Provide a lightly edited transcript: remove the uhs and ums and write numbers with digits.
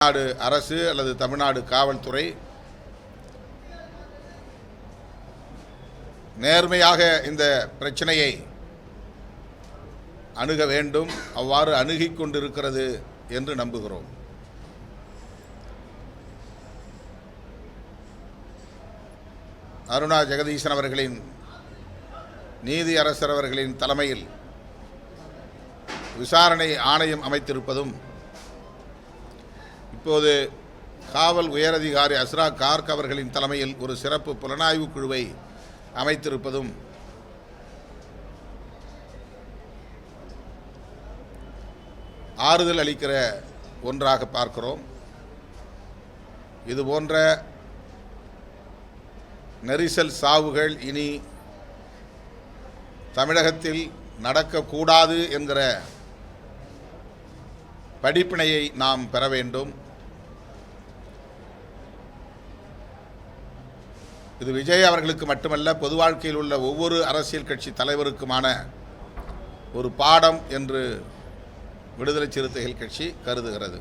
தமிழ்நாடு அரசு அல்லது தமிழ்நாடு காவல்துறை நேர்மையாக இந்த பிரச்சனையை அணுக வேண்டும், அவ்வாறு அணுகிக் கொண்டிருக்கிறது என்று நம்புகிறோம். அருணா ஜெகதீசன் அவர்களின் நீதியரசர் அவர்களின் தலைமையில் விசாரணை ஆணையம் அமைத்திருப்பதும், இப்போது காவல் உயரதிகாரி அஸ்ரா கார்க் அவர்களின் தலைமையில் ஒரு சிறப்பு புலனாய்வு குழுவை அமைத்திருப்பதும் ஆறுதல் அளிக்கிற ஒன்றாக பார்க்கிறோம். இதுபோன்ற நெரிசல் சாவுகள் இனி தமிழகத்தில் நடக்கக்கூடாது என்கிற படிப்பினையை நாம் பெற வேண்டும். இது விஜய் அவர்களுக்கு மட்டுமல்ல, பொது வாழ்க்கையில் உள்ள ஒவ்வொரு அரசியல் கட்சி தலைவருக்குமான ஒரு பாடம் என்று விடுதலை சிறுத்தைகள் கட்சி கருதுகிறது.